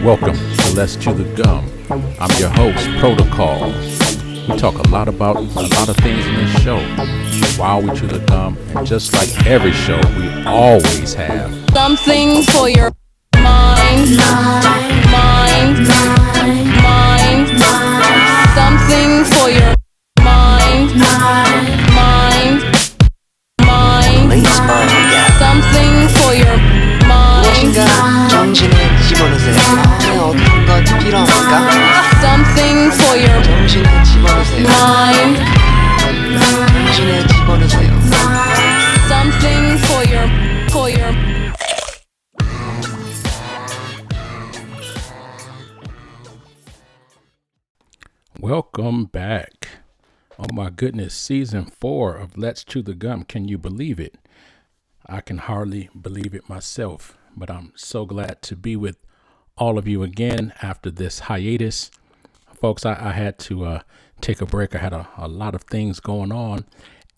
Welcome to Let's Chew the Gum. I'm your host, ProTKAll. We talk a lot about a lot of things in this show while we chew the gum, and just like every show, we always have something for your mind, something for your mind, something for your mind, 정신을 집어넣으세요. 어떤 건 필요합니까? something for your 정신을 집어넣으세요. mind, 정신을 집어넣으세요. something for your Welcome back. Oh my goodness, season 4 of Let's Chew the Gum. Can you believe it? I can hardly believe it myself, but I'm so glad to be with all of you again after this hiatus. Folks, I had to take a break. I had a lot of things going on,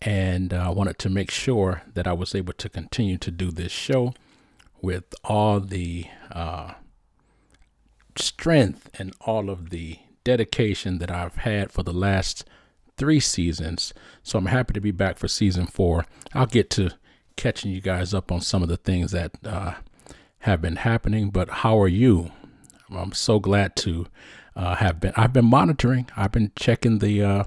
and I wanted to make sure that I was able to continue to do this show with all the strength and all of the dedication that I've had for the last 3 seasons. So I'm happy to be back for season 4. I'll get to catching you guys up on some of the things that have been happening, but how are you? I'm so glad to I've been monitoring. I've been checking the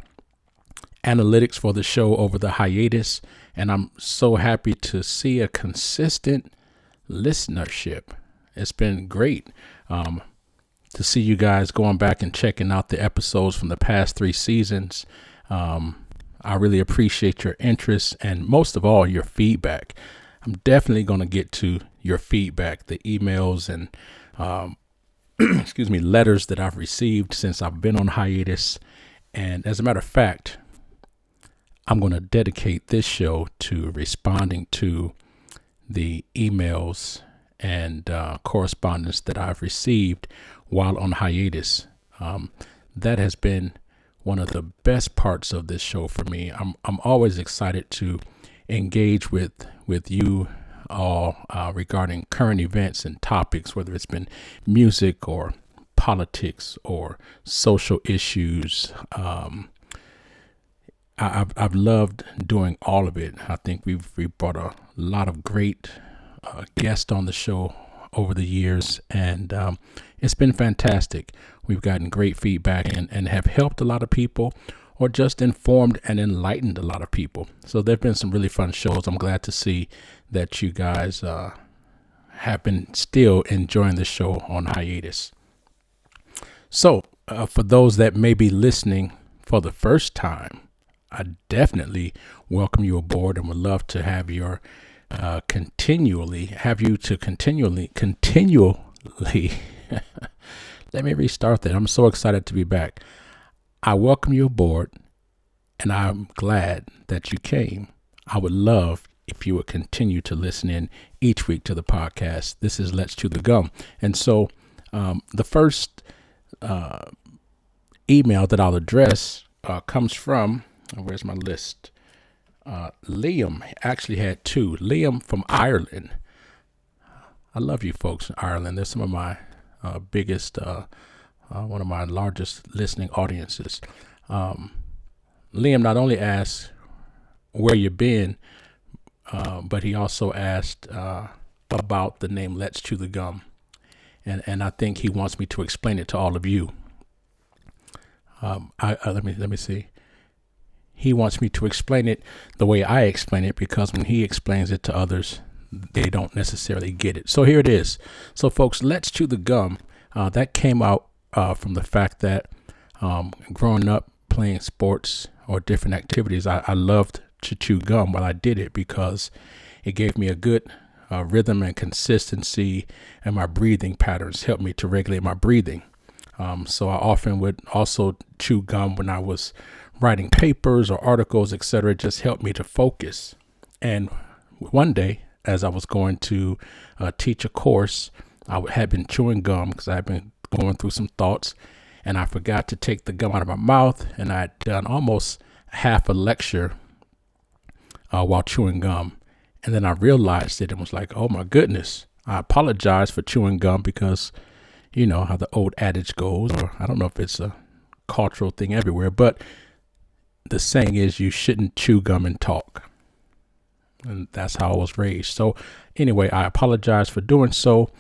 analytics for the show over the hiatus, and I'm so happy to see a consistent listenership. It's been great to see you guys going back and checking out the episodes from the past 3 seasons. I really appreciate your interest and most of all your feedback. I'm definitely going to get to your feedback, the emails and letters that I've received since I've been on hiatus. And as a matter of fact, I'm going to dedicate this show to responding to the emails and correspondence that I've received while on hiatus. That has been one of the best parts of this show for me. I'm always excited to engage with you all regarding current events and topics, whether it's been music or politics or social issues. I've loved doing all of it. I think we've brought a lot of great guests on the show over the years, and it's been fantastic. We've gotten great feedback and have helped a lot of people, or just informed and enlightened a lot of people. So there've been some really fun shows. I'm glad to see that you guys have been still enjoying the show on hiatus. So for those that may be listening for the first time, I definitely welcome you aboard and would love to have your continually let me restart that. I'm so excited to be back. I welcome you aboard, and I'm glad that you came. I would love if you would continue to listen in each week to the podcast. This is Let's Chew the Gum. And so the first email that I'll address comes from, where's my list? Liam actually had 2. Liam from Ireland. I love you folks in Ireland. They're some of my biggest, one of my largest listening audiences. Liam not only asked where you've been, but he also asked about the name Let's Chew the Gum. And I think he wants me to explain it to all of you. Let me see. He wants me to explain it the way I explain it, because when he explains it to others, they don't necessarily get it. So here it is. So folks, Let's Chew the Gum. That came out from the fact that growing up playing sports or different activities, I loved to chew gum while I did it, because it gave me a good rhythm and consistency, and my breathing patterns helped me to regulate my breathing. So I often would also chew gum when I was writing papers or articles, etc. It just helped me to focus. And one day, as I was going to teach a course, I had been chewing gum because I had been going through some thoughts, and I forgot to take the gum out of my mouth, and I had done almost half a lecture while chewing gum. And then I realized it and was like, oh my goodness, I apologize for chewing gum, because you know how the old adage goes, or I don't know if it's a cultural thing everywhere, but the saying is you shouldn't chew gum and talk. And that's how I was raised. So anyway, I apologize for doing so.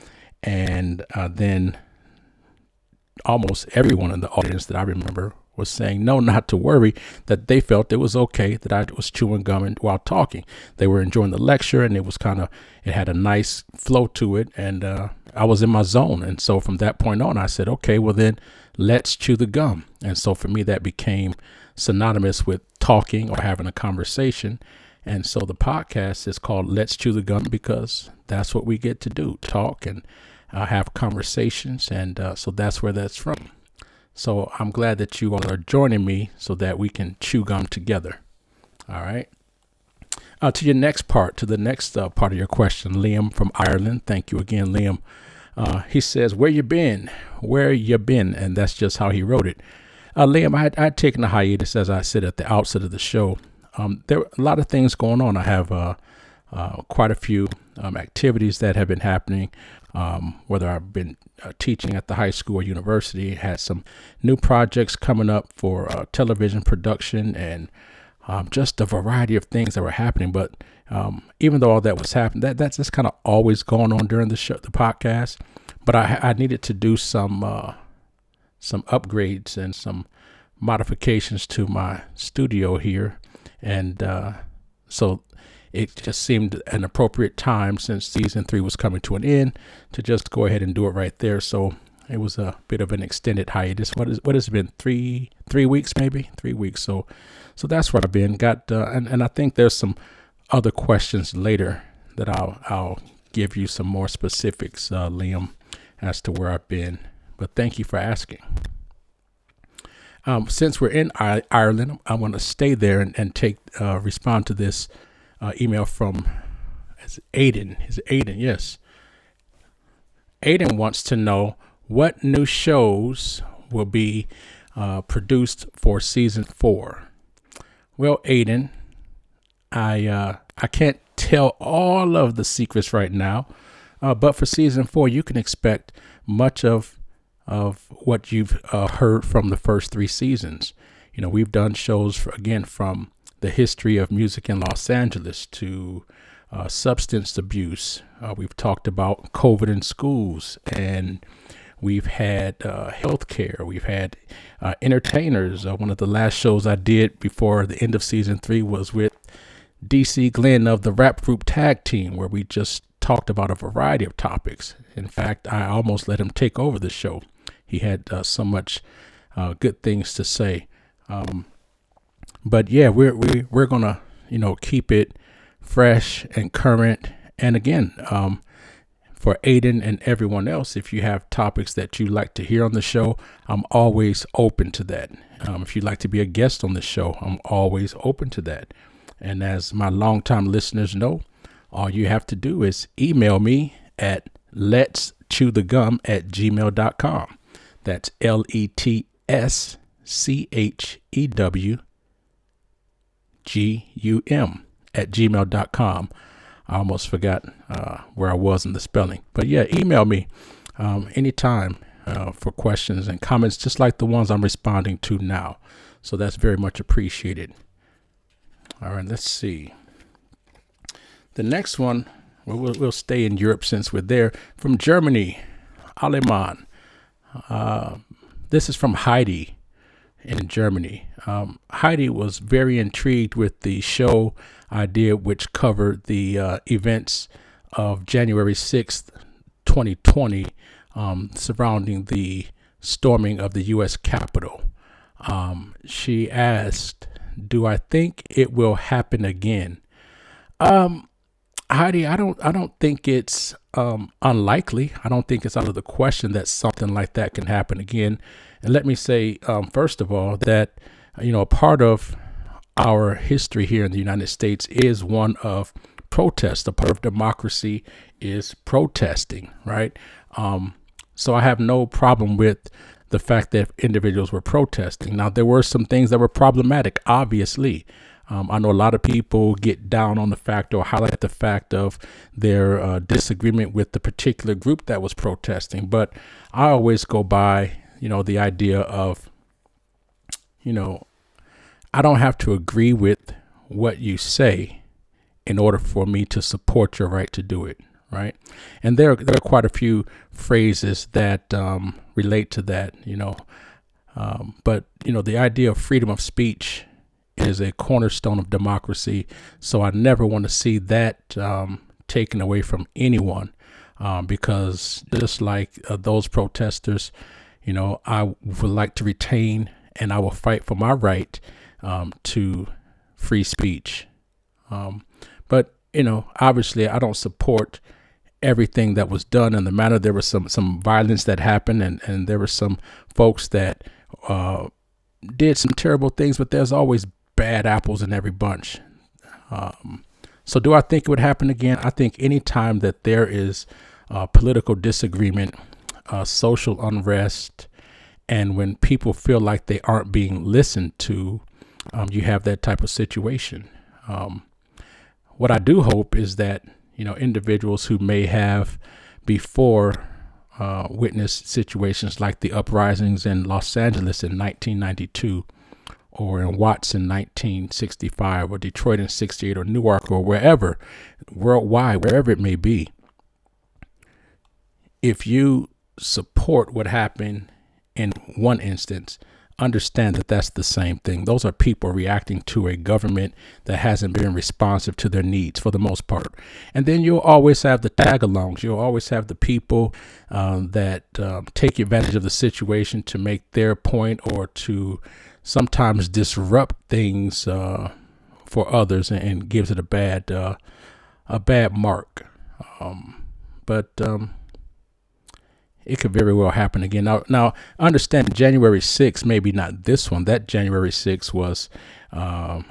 And then almost everyone in the audience that I remember was saying no, not to worry, that they felt it was okay that I was chewing gum and while talking. They were enjoying the lecture, and it was it had a nice flow to it, and I was in my zone. And so from that point on, I said, okay, well then let's chew the gum. And so for me, that became synonymous with talking or having a conversation. And so the podcast is called Let's Chew the Gum because that's what we get to do, talk and have conversations. And so that's where that's from. So I'm glad that you all are joining me so that we can chew gum together. All right. To the next part of your question, Liam from Ireland. Thank you again, Liam. He says, where you been? And that's just how he wrote it. Liam, I'd taken a hiatus, as I said at the outset of the show. There were a lot of things going on. I have quite a few activities that have been happening, whether I've been teaching at the high school or university, had some new projects coming up for television production, and just a variety of things that were happening. But even though all that was happening, that's just kind of always going on during the podcast. But I needed to do some upgrades and some modifications to my studio here. And so it just seemed an appropriate time, since season 3 was coming to an end, to just go ahead and do it right there. So it was a bit of an extended hiatus. What has it been? 3 weeks, maybe 3 weeks. So that's where I've been. And I think there's some other questions later that I'll give you some more specifics, Liam, as to where I've been. But thank you for asking. Since we're in Ireland, I want to stay there and respond to this email from Aiden. Is it Aiden? Yes. Aiden wants to know what new shows will be produced for season 4. Well, Aiden, I can't tell all of the secrets right now, but for season 4, you can expect much of what you've heard from the first 3 seasons. You know, we've done shows from the history of music in Los Angeles to substance abuse. We've talked about COVID in schools, and we've had healthcare. We've had entertainers. One of the last shows I did before the end of season 3 was with DC Glenn of the rap group Tag Team, where we just talked about a variety of topics. In fact, I almost let him take over the show. He had so much good things to say. But yeah, we're gonna keep it fresh and current. And again, for Aiden and everyone else, if you have topics that you like to hear on the show, I'm always open to that. If you'd like to be a guest on the show, I'm always open to that. And as my longtime listeners know, all you have to do is email me at letschewthegum@gmail.com. That's LETSCHEWGUM@gmail.com. I almost forgot where I was in the spelling. But yeah, email me anytime for questions and comments, just like the ones I'm responding to now. So that's very much appreciated. All right, let's see. The next one, we'll stay in Europe since we're there. From Germany, Aleman. This is from Heidi in Germany. Heidi was very intrigued with the show I did, which covered the events of January 6th, 2020, surrounding the storming of the U.S. Capitol. She asked, do I think it will happen again? Heidi, I don't think it's unlikely. I don't think it's out of the question that something like that can happen again. And let me say, first of all, that a part of our history here in the United States is one of protest. A part of democracy is protesting, right? So I have no problem with the fact that individuals were protesting. Now, there were some things that were problematic, obviously. I know a lot of people get down on the fact or highlight the fact of their disagreement with the particular group that was protesting. But I always go by, the idea of, I don't have to agree with what you say in order for me to support your right to do it. Right. And there are quite a few phrases that relate to that, but, the idea of freedom of speech is a cornerstone of democracy. So I never want to see that taken away from anyone, because just like those protesters, I would like to retain and I will fight for my right to free speech. But, obviously I don't support everything that was done in the manner. There was some violence that happened, and there were some folks that did some terrible things, but there's always bad apples in every bunch. So do I think it would happen again? I think anytime that there is political disagreement, social unrest, and when people feel like they aren't being listened to, you have that type of situation. What I do hope is that, individuals who may have before witnessed situations like the uprisings in Los Angeles in 1992, or in Watts in 1965, or Detroit in 68, or Newark, or wherever, worldwide, wherever it may be. If you support what happened in one instance, understand that that's the same thing. Those are people reacting to a government that hasn't been responsive to their needs for the most part. And then you'll always have the tag-alongs. You'll always have the people that take advantage of the situation to make their point, or to sometimes disrupt things for others, and gives it a bad mark. But it could very well happen again. Now, understand January 6th, maybe not this one. That January 6th was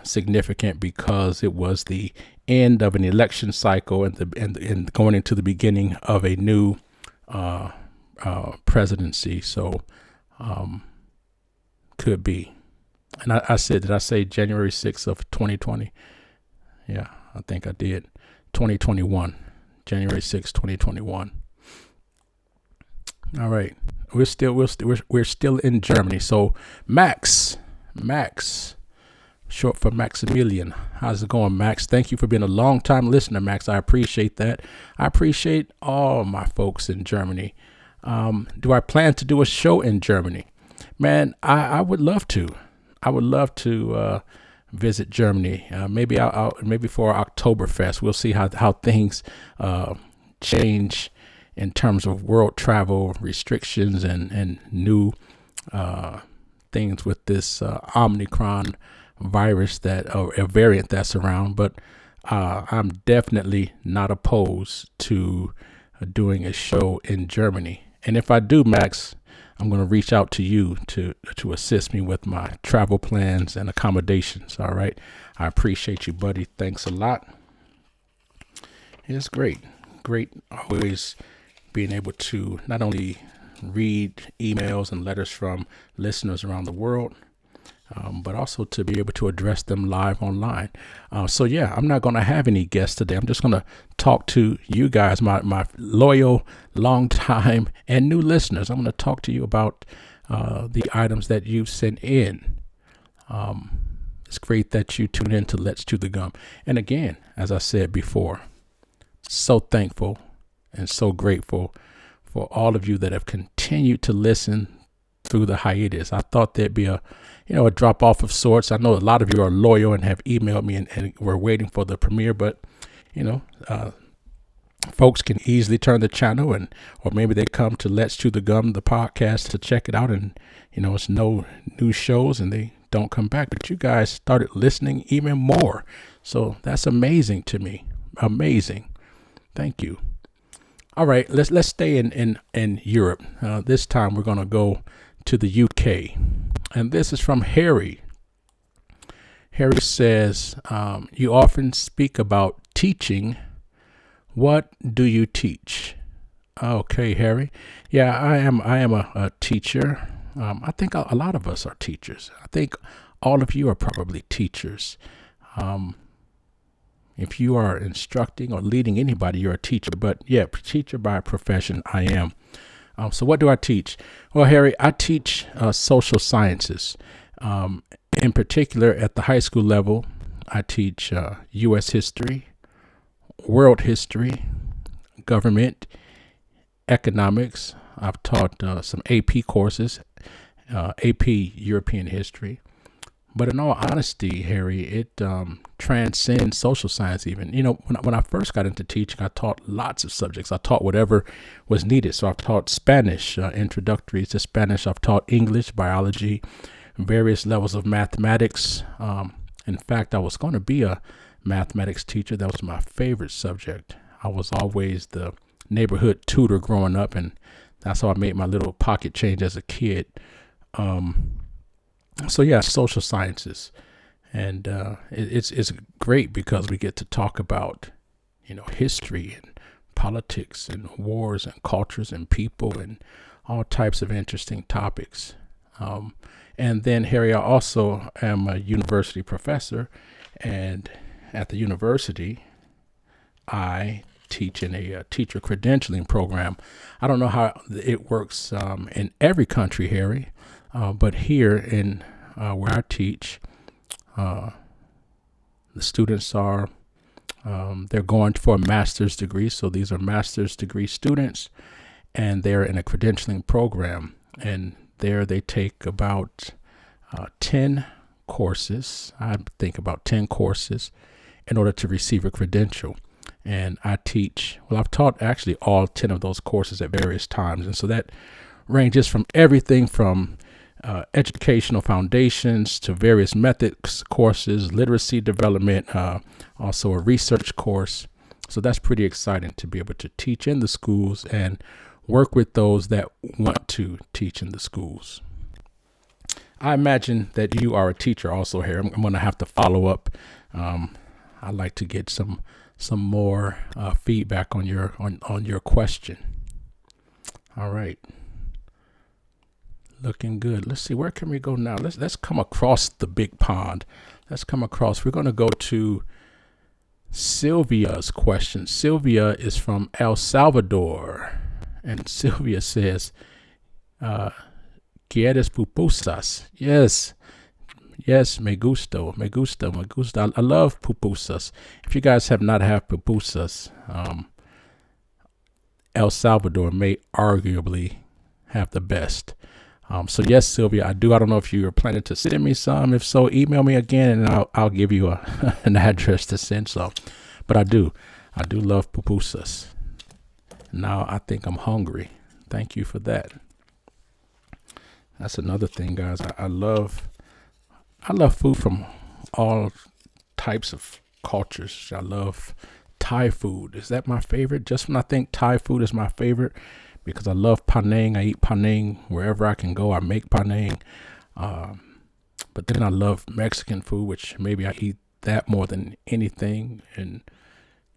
significant because it was the end of an election cycle and going into the beginning of a new presidency. So could be. And did I say January 6th of 2020? Yeah, I think I did. 2021, January 6th, 2021. All right. We're still in Germany. So Max, short for Maximilian. How's it going, Max? Thank you for being a long time listener, Max. I appreciate that. I appreciate all my folks in Germany. Do I plan to do a show in Germany? Man, I would love to. I would love to visit Germany. Maybe for Oktoberfest. We'll see how things change in terms of world travel restrictions and new things with this Omicron virus or a variant that's around. But I'm definitely not opposed to doing a show in Germany. And if I do, Max, I'm going to reach out to you to assist me with my travel plans and accommodations. All right. I appreciate you, buddy. Thanks a lot. It's great. Always being able to not only read emails and letters from listeners around the world, but also to be able to address them live online. So yeah, I'm not going to have any guests today. I'm just going to talk to you guys, my loyal, long time and new listeners. I'm going to talk to you about the items that you've sent in. It's great that you tune in to Let's Chew the Gum. And again, as I said before, so thankful and so grateful for all of you that have continued to listen through the hiatus. I thought there'd be a drop off of sorts. I know a lot of you are loyal and have emailed me and we're waiting for the premiere, but folks can easily turn the channel or maybe they come to Let's Chew the Gum, the podcast, to check it out, and it's no new shows and they don't come back. But you guys started listening even more, so that's amazing to me. Amazing. Thank you. All right, let's stay in Europe. This time we're going to go to the UK. And this is from Harry. Harry says, you often speak about teaching. What do you teach? Okay, Harry. Yeah, I am a teacher. I think a lot of us are teachers. I think all of you are probably teachers. If you are instructing or leading anybody, you're a teacher. But yeah, teacher by profession, I am. So what do I teach? Well, Harry, I teach social sciences. In particular, at the high school level, I teach U.S. history, world history, government, economics. I've taught some AP courses, AP European history. But in all honesty, Harry, it transcends social science even. You know, when I first got into teaching, I taught lots of subjects. I taught whatever was needed. So I've taught Spanish, introductories to Spanish. I've taught English, biology, various levels of mathematics. In fact, I was going to be a mathematics teacher. That was my favorite subject. I was always the neighborhood tutor growing up, and that's how I made my little pocket change as a kid. So yeah, social sciences, and it's great because we get to talk about, you know, history and politics and wars and cultures and people and all types of interesting topics. And then, Harry, I also am a university professor, and at the university, I teach in a teacher credentialing program. I don't know how it works in every country, Harry. But here in where I teach, the students are, they're going for a master's degree. So these are master's degree students, and they're in a credentialing program. And there they take about 10 courses. I think about 10 courses in order to receive a credential. And I teach, well, I've taught actually all 10 of those courses at various times. And so that ranges from everything from educational foundations to various methods courses, literacy development, also a research course. So that's pretty exciting to be able to teach in the schools and work with those that want to teach in the schools. I imagine that you are a teacher also here. I'm going to have to follow up. I'd like to get some more feedback on your question. All right. Looking good. Let's see, where can we go now? Let's come across the big pond. We're going to go to Sylvia's question. Sylvia is from El Salvador, and Sylvia says, ¿Quieres pupusas? Yes, me gusta. I love pupusas. If you guys have not had pupusas, El Salvador may arguably have the best. So yes, Sylvia, I do. I don't know if you are planning to send me some. If so, email me again, and I'll give you an address to send some. But I do love pupusas. Now I think I'm hungry. Thank you for that. That's another thing, guys. I love food from all types of cultures. I love Thai food. Is that my favorite? Just when I think Thai food is my favorite, because I love Panang. I eat Panang wherever I can go. I make Panang. But then I love Mexican food, which maybe I eat that more than anything. And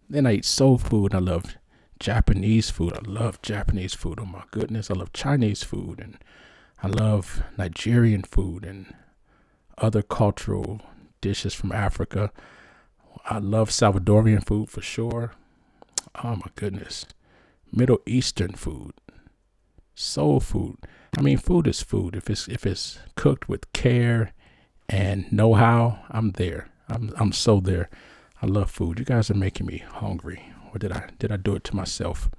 then I eat soul food. I love Japanese food. I love Japanese food. Oh my goodness. I love Chinese food. And I love Nigerian food and other cultural dishes from Africa. I love Salvadorian food for sure. Oh my goodness. Middle Eastern food, soul food. I mean, food is food. If it's cooked with care and know-how, I'm there. I'm so there. I love food. You guys are making me hungry. Or did I do it to myself?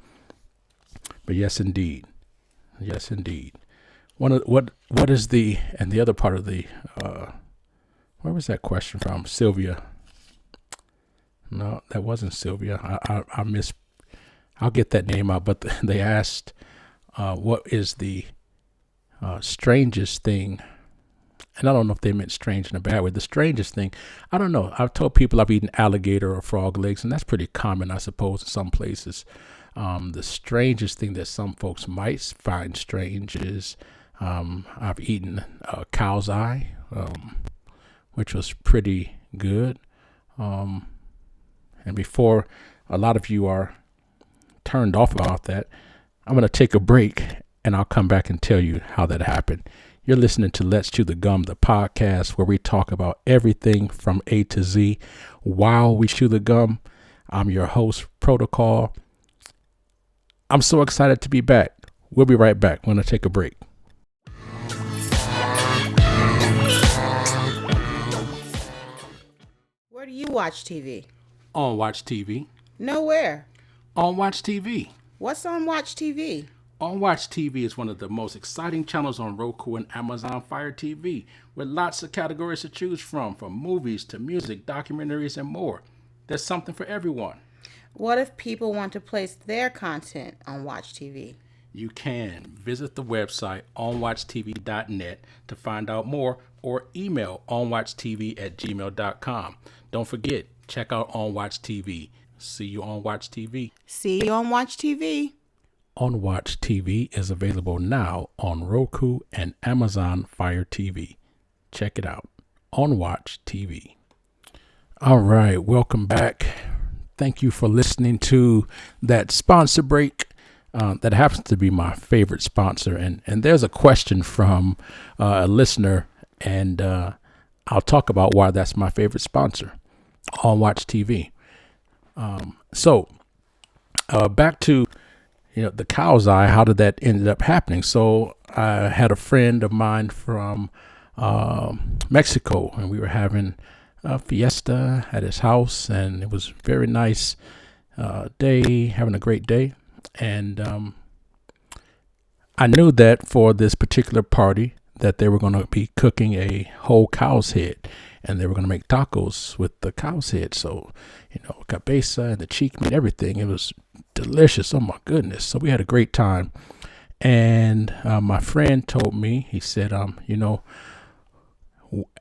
But yes, indeed. What is the other part of the where was that question from? Sylvia. No, that wasn't Sylvia. I missed. I'll get that name out, but they asked, what is the strangest thing? And I don't know if they meant strange in a bad way. The strangest thing, I don't know. I've told people I've eaten alligator or frog legs, and that's pretty common, I suppose, in some places. The strangest thing that some folks might find strange is I've eaten a cow's eye, which was pretty good. And before a lot of you are turned off about that, I'm going to take a break and I'll come back and tell you how that happened. You're listening to Let's Chew the Gum, the podcast where we talk about everything from A to Z while we chew the gum. I'm your host, ProTKAll. I'm so excited to be back. We'll be right back. We're going to take a break. Where do you watch TV? On Watch TV. Nowhere. On Watch TV. What's on Watch TV? On Watch TV is one of the most exciting channels on Roku and Amazon Fire TV, with lots of categories to choose from movies to music, documentaries, and more. There's something for everyone. What if people want to place their content on Watch TV? You can visit the website onwatchtv.net to find out more, or email onwatchtv@gmail.com. Don't forget, check out On Watch TV. See you on Watch TV. See you on Watch TV. On Watch TV is available now on Roku and Amazon Fire TV. Check it out. On Watch TV. All right, welcome back. Thank you for listening to that sponsor break. That happens to be my favorite sponsor. And there's a question from a listener, and I'll talk about why that's my favorite sponsor, On Watch TV. So back to the cow's eye. How did that end up happening? So I had a friend of mine from Mexico, and we were having a fiesta at his house, and it was very nice day, having a great day. And I knew that for this particular party that they were going to be cooking a whole cow's head, and they were going to make tacos with the cow's head. So, cabeza and the cheek meat, everything. It was delicious. Oh my goodness. So we had a great time. And my friend told me, he said, later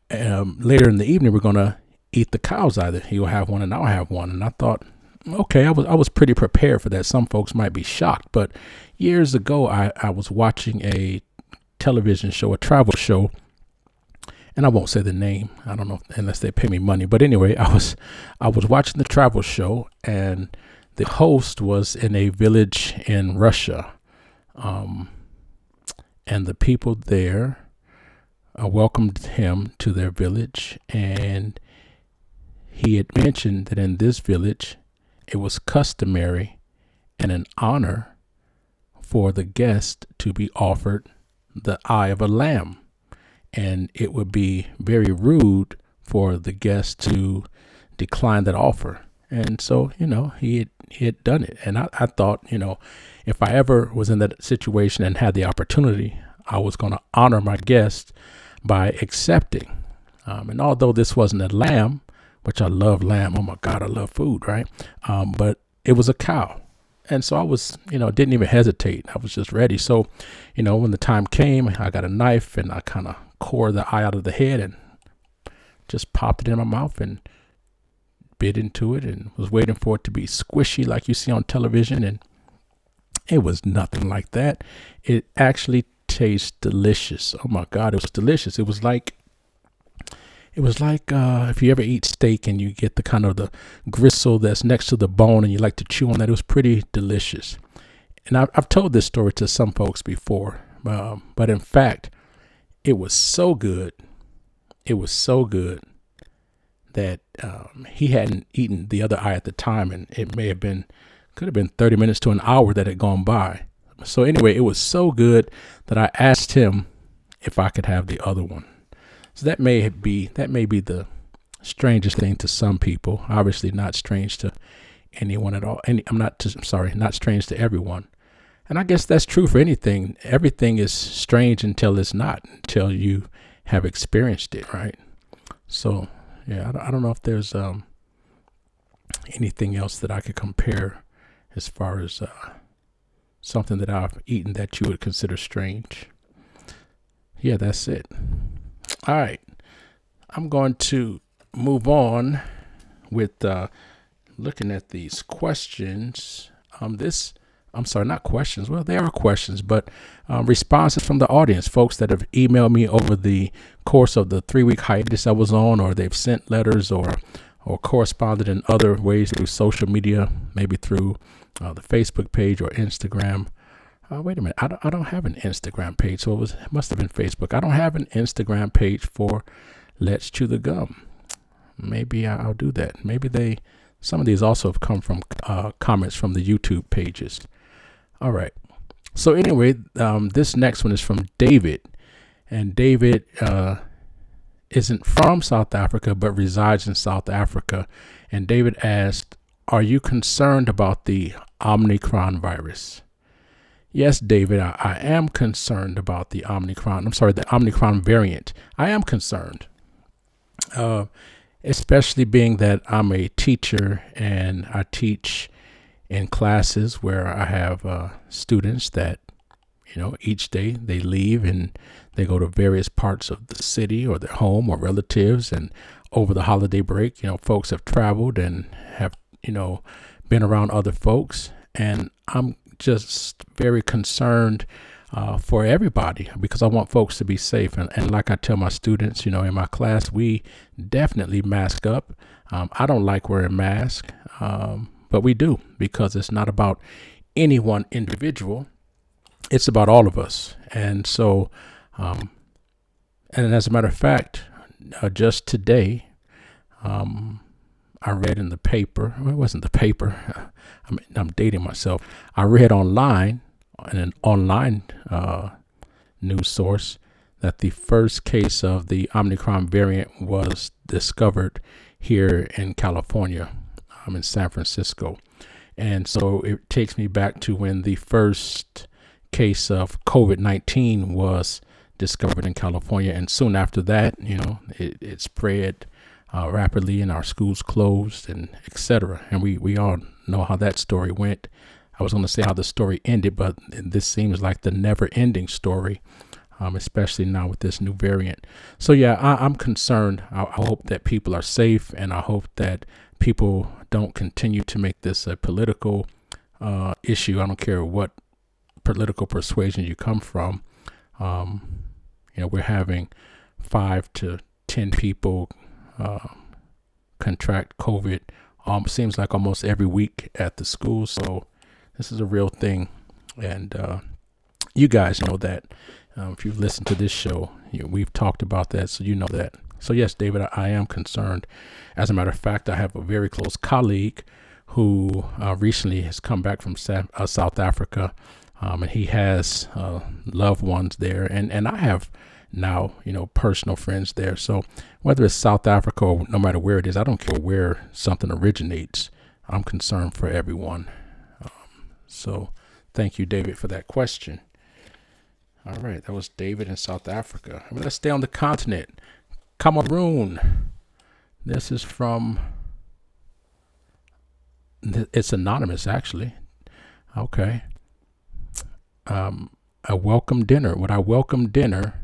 in the evening, we're going to eat the cow's eye. He'll have one and I'll have one. And I thought, okay, I was pretty prepared for that. Some folks might be shocked, but years ago, I was watching a television show, a travel show, and I won't say the name. I don't know unless they pay me money. But anyway, I was watching the travel show, and the host was in a village in Russia, and the people there welcomed him to their village, and he had mentioned that in this village, it was customary and an honor for the guest to be offered the eye of a lamb. And it would be very rude for the guest to decline that offer. And so, he had done it. And I thought, if I ever was in that situation and had the opportunity, I was going to honor my guest by accepting. And although this wasn't a lamb, which I love lamb. Oh my God, I love food, right? But it was a cow. And so I was, didn't even hesitate. I was just ready. So, when the time came, I got a knife and I kind of core the eye out of the head and just popped it in my mouth and bit into it and was waiting for it to be squishy like you see on television. And it was nothing like that. It actually tastes delicious. Oh my God, it was delicious. It was like if you ever eat steak and you get the kind of the gristle that's next to the bone and you like to chew on that. It was pretty delicious. And I've told this story to some folks before, but in fact, it was so good. It was so good that he hadn't eaten the other eye at the time, and it could have been 30 minutes to an hour that had gone by. So anyway, it was so good that I asked him if I could have the other one. So that may be the strangest thing to some people. Obviously not strange to anyone at all. Not strange to everyone. And I guess that's true for anything. Everything is strange until it's not, until you have experienced it, right? So, yeah, I don't know if there's anything else that I could compare as far as something that I've eaten that you would consider strange. Yeah, that's it. All right. I'm going to move on with looking at these questions. Not questions. Well, they are questions, but responses from the audience, folks that have emailed me over the course of the 3-week hiatus I was on, or they've sent letters or corresponded in other ways through social media, maybe through the Facebook page or Instagram. Wait a minute. I don't have an Instagram page, so it must have been Facebook. I don't have an Instagram page for Let's Chew the Gum. Maybe I'll do that. Maybe some of these also have come from comments from the YouTube pages. All right. So anyway, this next one is from David, and David isn't from South Africa but resides in South Africa. And David asked, "Are you concerned about the Omicron virus?" Yes, David, I am concerned about the Omicron variant. I am concerned, especially being that I'm a teacher and I teach in classes where I have students that, each day they leave and they go to various parts of the city or their home or relatives. And over the holiday break, folks have traveled and have, been around other folks. And I'm just very concerned for everybody because I want folks to be safe. And like I tell my students, in my class, we definitely mask up. I don't like wearing masks, but we do because it's not about any one individual. It's about all of us. And so, and as a matter of fact, just today, I read in the paper, well, it wasn't the paper, I'm dating myself. I read online, in an online news source, that the first case of the Omicron variant was discovered here in California, in San Francisco. And so it takes me back to when the first case of COVID-19 was discovered in California. And soon after that, it spread rapidly, and our schools closed, and etc. And we all know how that story went. I was going to say how the story ended, but this seems like the never-ending story, especially now with this new variant. So yeah, I'm concerned. I hope that people are safe, and I hope that people don't continue to make this a political issue. I don't care what political persuasion you come from. We're having 5 to 10 people contract COVID. Seems like almost every week at the school. So this is a real thing. And you guys know that. If you've listened to this show, we've talked about that. So you know that. So yes, David, I am concerned. As a matter of fact, I have a very close colleague who recently has come back from South Africa. And he has loved ones there. And I have now, personal friends there. So whether it's South Africa or no matter where it is, I don't care where something originates. I'm concerned for everyone. So thank you, David, for that question. All right. That was David in South Africa. Let's stay on the continent. Cameroon. This is from, it's anonymous, actually. Okay. A welcome dinner. Would I welcome dinner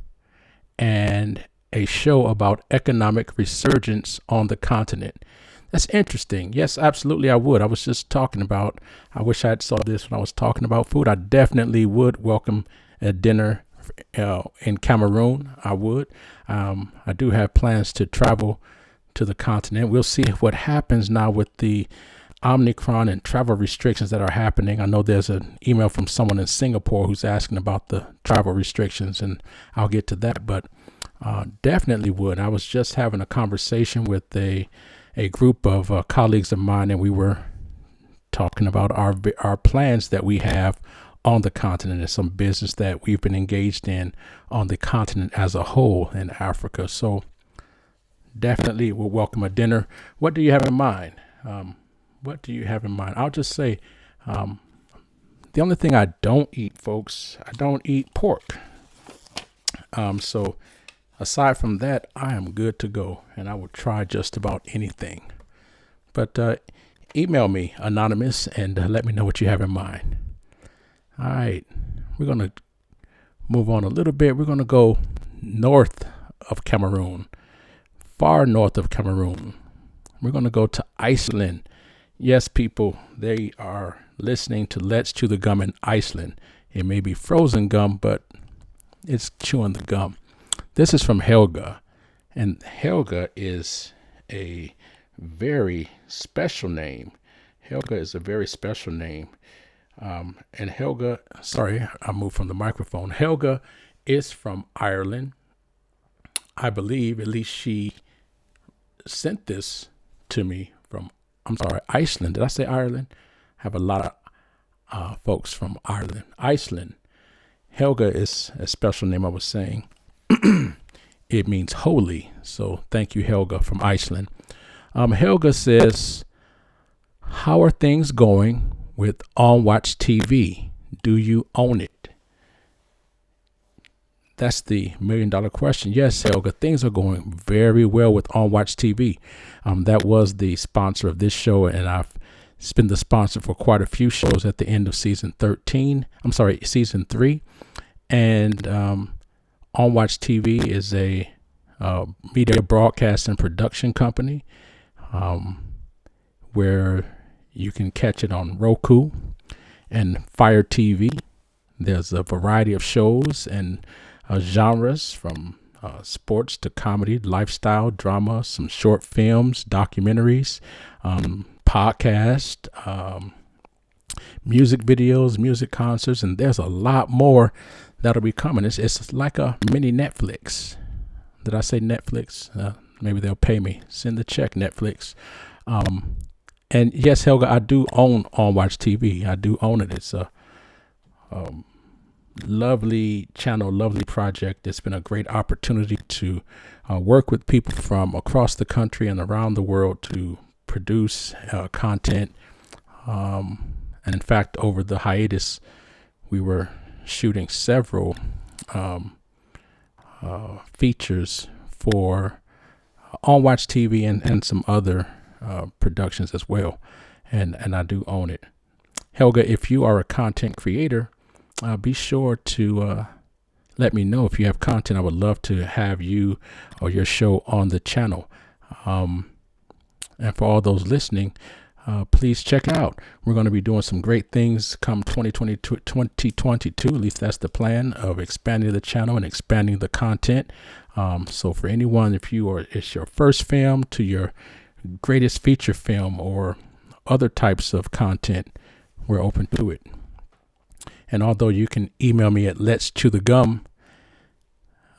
and a show about economic resurgence on the continent? That's interesting. Yes, absolutely, I would. I was just talking about, I wish I had saw this when I was talking about food. I definitely would welcome a dinner in Cameroon. I would. I do have plans to travel to the continent. We'll see what happens now with the Omicron and travel restrictions that are happening. I know there's an email from someone in Singapore who's asking about the travel restrictions, and I'll get to that, but definitely would. I was just having a conversation with a group of colleagues of mine, and we were talking about our plans that we have on the continent and some business that we've been engaged in on the continent as a whole in Africa. So definitely we'll welcome a dinner. What do you have in mind? What do you have in mind? I'll just say the only thing I don't eat, folks, I don't eat pork. So aside from that, I am good to go, and I will try just about anything. But email me, anonymous, and let me know what you have in mind. All right, we're going to move on a little bit. We're going to go north of Cameroon, far north of Cameroon. We're going to go to Iceland. Yes, people, they are listening to Let's Chew the Gum in Iceland. It may be frozen gum, but it's chewing the gum. This is from Helga, and Helga is a very special name. Helga is a very special name. And Helga, sorry, I moved from the microphone. Helga is from Ireland. I believe, at least she sent this to me from, I'm sorry, Iceland. Did I say Ireland? I have a lot of folks from Ireland. Iceland. Helga is a special name, I was saying. It means holy. So thank you, Helga from Iceland. Helga says, how are things going with On Watch TV? Do you own it? That's the $1 million question. Yes, Helga, things are going very well with On Watch TV. That was the sponsor of this show, and I've been the sponsor for quite a few shows at the end of season 3. And On Watch TV is a media broadcast and production company where you can catch it on Roku and Fire TV. There's a variety of shows and genres from sports to comedy, lifestyle, drama, some short films, documentaries, podcast, music videos, music concerts, and there's a lot more that'll be coming. It's like a mini Netflix. Did I say Netflix? Maybe they'll pay me. Send the check, Netflix. And yes, Helga, I do own On Watch TV. I do own it. It's a lovely channel, lovely project. It's been a great opportunity to work with people from across the country and around the world to produce content. And in fact, over the hiatus, we were shooting several features for On Watch TV and some other productions as well. And I do own it. Helga, if you are a content creator, be sure to let me know if you have content. I would love to have you or your show on the channel. And for all those listening, please check it out. We're going to be doing some great things come 2022. At least that's the plan of expanding the channel and expanding the content. So for anyone, if it's your first film to your greatest feature film or other types of content, we're open to it. And although you can email me at letschewthegum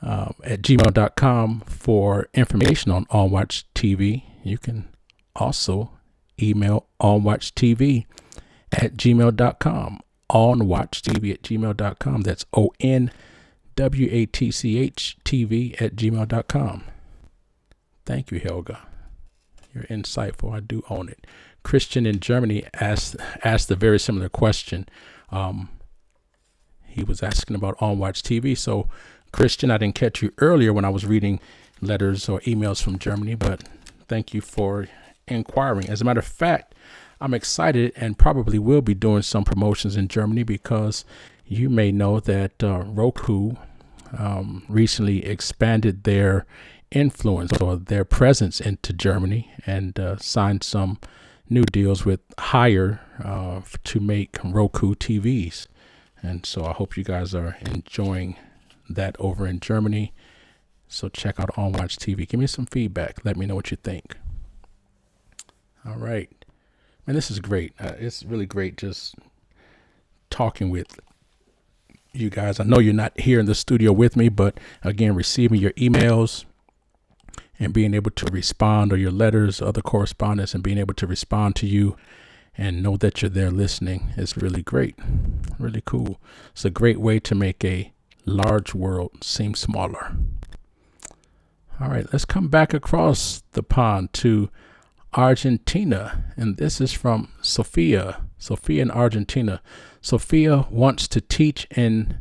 at gmail.com for information on Watch TV, you can also email onwatchtv at gmail.com. Onwatchtv at gmail.com. That's ONWATCH TV at gmail.com. Thank you, Helga. You're insightful. I do own it. Christian in Germany asked a very similar question. He was asking about On Watch TV. So, Christian, I didn't catch you earlier when I was reading letters or emails from Germany, but thank you for inquiring. As a matter of fact, I'm excited and probably will be doing some promotions in Germany because you may know that Roku recently expanded their influence or their presence into Germany and signed some new deals with Hire to make Roku TVs. And so I hope you guys are enjoying that over in Germany. So check out On Watch TV. Give me some feedback. Let me know what you think. All right. Man, this is great. It's really great just talking with you guys. I know you're not here in the studio with me, but again, receiving your emails and being able to respond, or your letters, other correspondence, and being able to respond to you and know that you're there listening is really great. Really cool. It's a great way to make a large world seem smaller. All right, let's come back across the pond to Argentina. And this is from Sophia. Sophia in Argentina. Sophia wants to teach in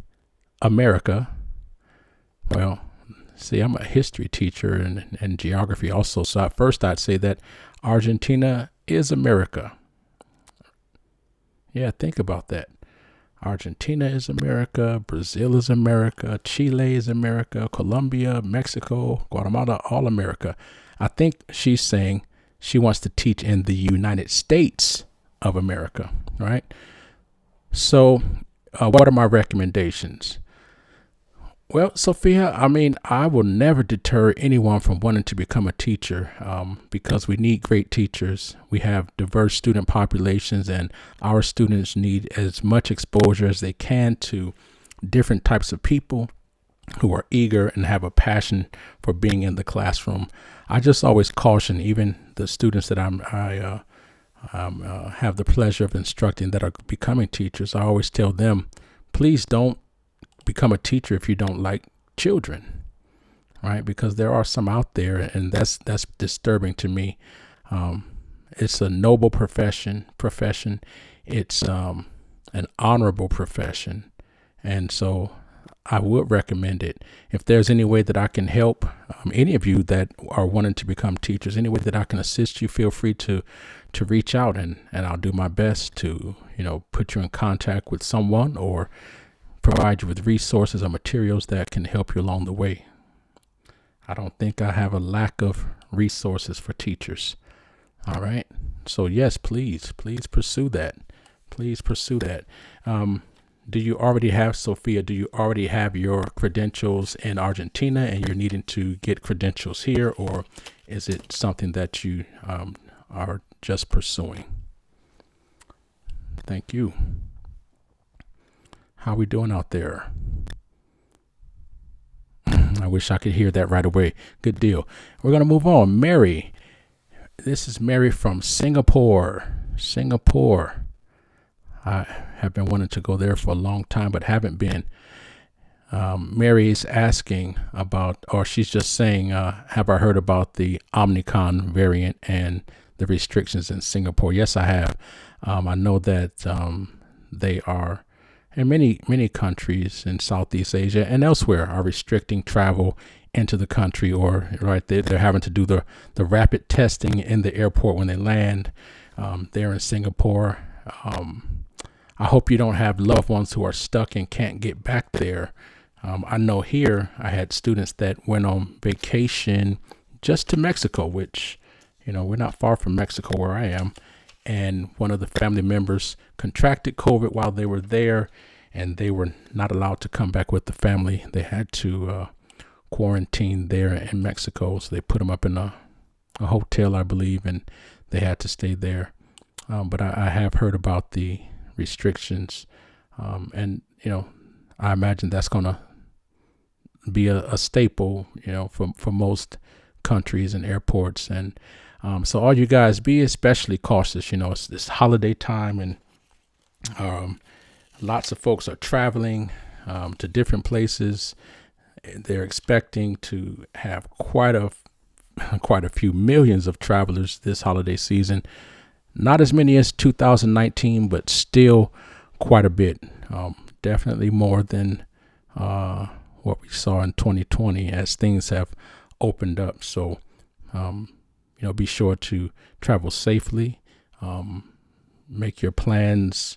America. Well, see, I'm a history teacher and geography also. So at first I'd say that Argentina is America. Yeah, think about that. Argentina is America, Brazil is America, Chile is America, Colombia, Mexico, Guatemala, all America. I think she's saying she wants to teach in the United States of America, right? So what are my recommendations? Well, Sophia, I mean, I will never deter anyone from wanting to become a teacher because we need great teachers. We have diverse student populations, and our students need as much exposure as they can to different types of people who are eager and have a passion for being in the classroom. I just always caution even the students that I have the pleasure of instructing that are becoming teachers. I always tell them, please don't become a teacher if you don't like children, right? Because there are some out there, and that's disturbing to me. It's a noble profession. It's an honorable profession, and so I would recommend it. If there's any way that I can help any of you that are wanting to become teachers, any way that I can assist you, feel free to reach out, and I'll do my best to put you in contact with someone or provide you with resources or materials that can help you along the way. I don't think I have a lack of resources for teachers. All right. So yes, please pursue that. Please pursue that. Do you already have, Sophia, do you already have your credentials in Argentina and you're needing to get credentials here, or is it something that you are just pursuing? Thank you. How we doing out there? I wish I could hear that right away. Good deal. We're going to move on. Mary. This is Mary from Singapore. I have been wanting to go there for a long time, but haven't been. Mary is asking about, or she's just saying, have I heard about the Omicron variant and the restrictions in Singapore? Yes, I have. I know that they are, and many countries in Southeast Asia and elsewhere are restricting travel into the country, or they're having to do the rapid testing in the airport when they land there in Singapore. I hope you don't have loved ones who are stuck and can't get back there. I know here I had students that went on vacation just to Mexico, which, we're not far from Mexico where I am. And one of the family members contracted COVID while they were there, and they were not allowed to come back with the family. They had to quarantine there in Mexico. So they put them up in a hotel, I believe, and they had to stay there. But I have heard about the restrictions, and I imagine that's going to be a staple, for most countries and airports. And so all you guys, be especially cautious. It's this holiday time, and lots of folks are traveling to different places. They're expecting to have quite a few millions of travelers this holiday season. Not as many as 2019, but still quite a bit. Definitely more than what we saw in 2020 as things have opened up. So, be sure to travel safely, make your plans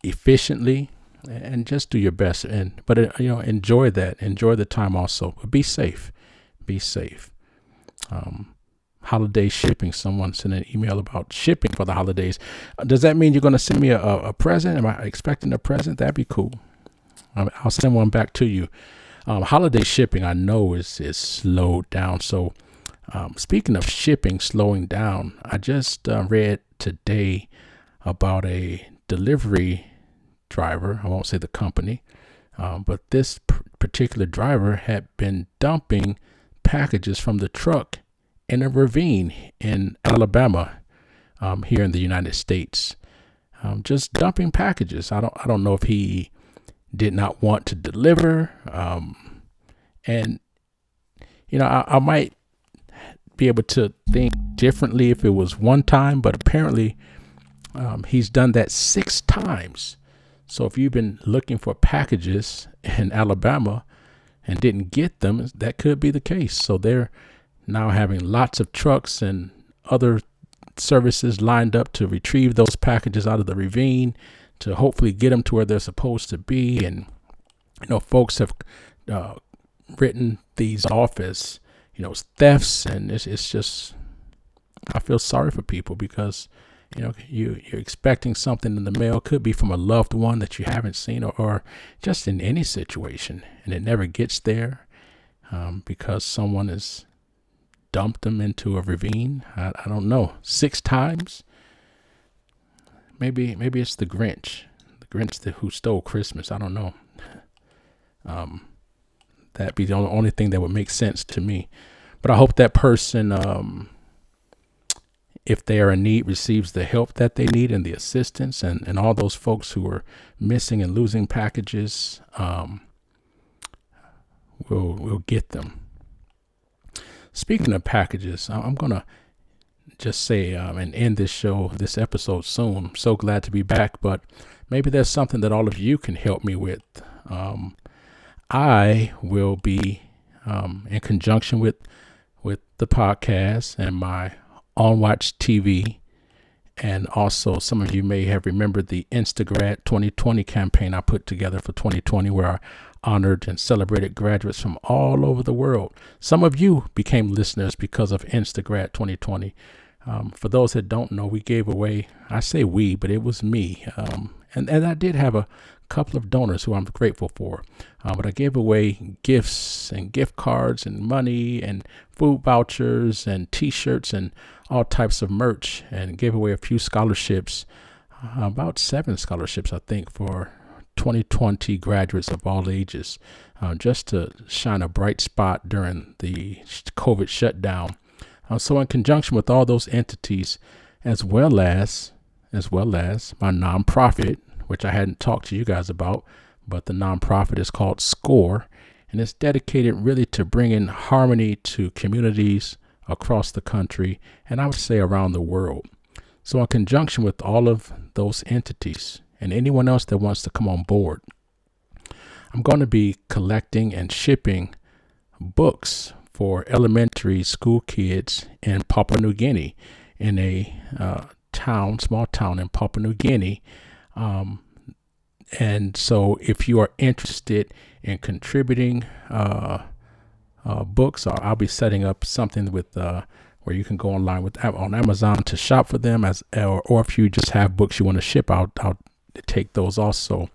efficiently, and just do your best. But enjoy the time also. But be safe. Holiday shipping. Someone sent an email about shipping for the holidays. Does that mean you're going to send me a present? Am I expecting a present? That'd be cool. I'll send one back to you. Holiday shipping, I know, is slowed down. So speaking of shipping slowing down, I just read today about a delivery driver. I won't say the company, but this particular driver had been dumping packages from the truck in a ravine in Alabama, here in the United States. Just dumping packages. I don't know if he did not want to deliver. And I might be able to think differently if it was one time, but apparently he's done that 6 times. So if you've been looking for packages in Alabama and didn't get them, that could be the case. So they're now having lots of trucks and other services lined up to retrieve those packages out of the ravine to hopefully get them to where they're supposed to be. And, folks have written these off as, thefts. And it's just, I feel sorry for people because, you're expecting something in the mail. Could be from a loved one that you haven't seen, or just in any situation, and it never gets there because someone has dumped them into a ravine. I don't know, 6 times. Maybe it's the Grinch who stole Christmas. I don't know. That'd be the only thing that would make sense to me. But I hope that person, if they are in need, receives the help that they need and the assistance, and all those folks who are missing and losing packages will get them. Speaking of packages, I'm going to just say and end this episode soon. I'm so glad to be back, but maybe there's something that all of you can help me with. I will be in conjunction with the podcast and my On Watch TV, and also some of you may have remembered the Instagrad 2020 campaign I put together for 2020, where I honored and celebrated graduates from all over the world. Some of you became listeners because of Instagrad 2020. For those that don't know, we gave away, I say we, but it was me. And I did have a couple of donors who I'm grateful for. But I gave away gifts and gift cards and money and food vouchers and T-shirts and all types of merch, and gave away a few scholarships, about 7 scholarships, I think, for 2020 graduates of all ages, just to shine a bright spot during the COVID shutdown. So in conjunction with all those entities, as well as my nonprofit, which I hadn't talked to you guys about, but the nonprofit is called SCORE, and it's dedicated really to bringing harmony to communities across the country, and I would say around the world. So in conjunction with all of those entities and anyone else that wants to come on board, I'm going to be collecting and shipping books for elementary school kids in Papua New Guinea, in a small town in Papua New Guinea. And so if you are interested in contributing books, I'll be setting up something with where you can go online on Amazon to shop for them, or if you just have books you want to ship, I'll take those also.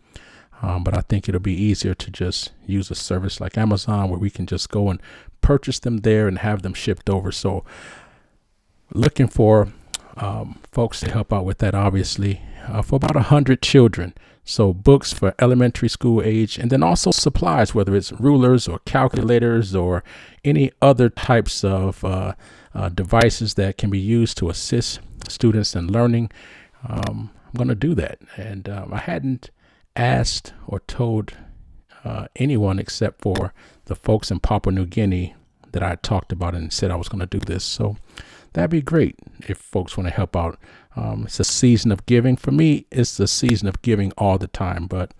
But I think it'll be easier to just use a service like Amazon, where we can just go and purchase them there and have them shipped over. So looking for folks to help out with that, obviously, for about 100 children. So books for elementary school age, and then also supplies, whether it's rulers or calculators or any other types of devices that can be used to assist students in learning. I'm going to do that. And I hadn't asked or told anyone except for the folks in Papua New Guinea that I talked about and said I was going to do this. So that'd be great if folks want to help out. It's a season of giving. For me, it's the season of giving all the time. But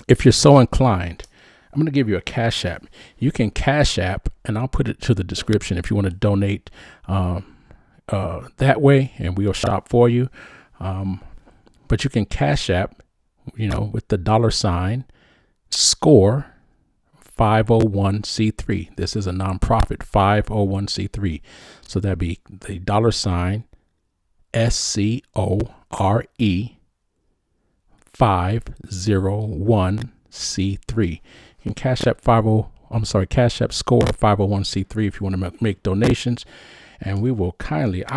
if you're so inclined, I'm going to give you a Cash App. You can Cash App, and I'll put it to the description if you want to donate that way, and we'll shop for you. But you can Cash App, with the $ SCORE 501c3. This is a nonprofit, 501c3. So that'd be the $ SCORE 501c3. You can Cash App Cash App SCORE 501c3 if you want to make donations, and I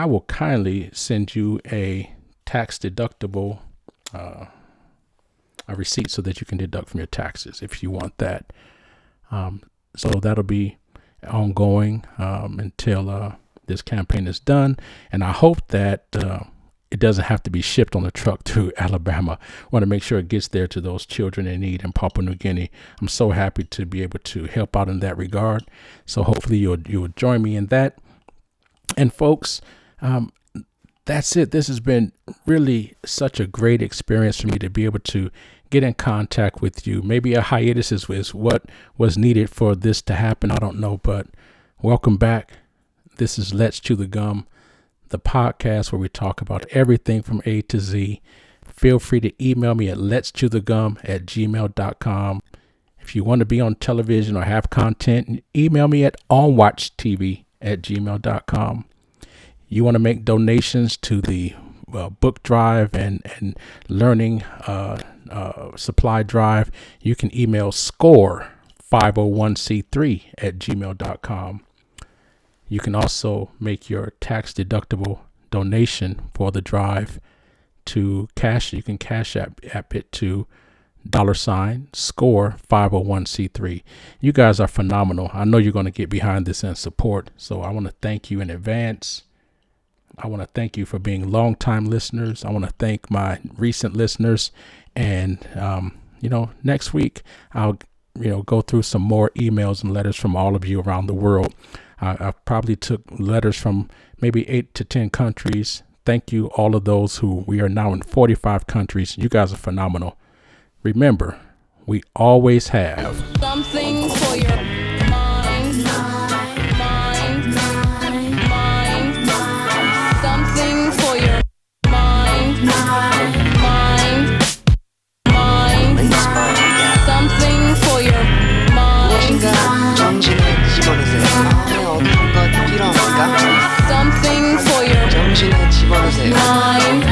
will kindly send you a tax deductible a receipt so that you can deduct from your taxes if you want that. So that'll be ongoing until this campaign is done, and I hope that it doesn't have to be shipped on a truck to Alabama. I want to make sure it gets there to those children in need in Papua New Guinea. I'm so happy to be able to help out in that regard. So hopefully you'll join me in that. And folks, that's it. This has been really such a great experience for me to be able to get in contact with you. Maybe a hiatus is what was needed for this to happen. I don't know, but welcome back. This is Let's Chew the Gum, the podcast where we talk about everything from A to Z. Feel free to email me at letschewthegum@gmail.com. If you want to be on television or have content, email me at onwatchtv@gmail.com. You want to make donations to the book drive and learning supply drive, you can email score501c3@gmail.com. You can also make your tax deductible donation for the drive to cash. You can cash app it to $score501c3. You guys are phenomenal. I know you're going to get behind this and support. So I want to thank you in advance. I want to thank you for being longtime listeners. I want to thank my recent listeners. And, next week I'll, go through some more emails and letters from all of you around the world. I probably took letters from maybe 8 to 10 countries. Thank you, all of those who we are now in 45 countries. You guys are phenomenal. Remember, we always have Something for your mind. Something for your mind. Something for your mind. 무엇인가 정신을 집어넣으세요. 마음에 어떤 것 필요합니까? Something for your 정신을 집어넣으세요. mind.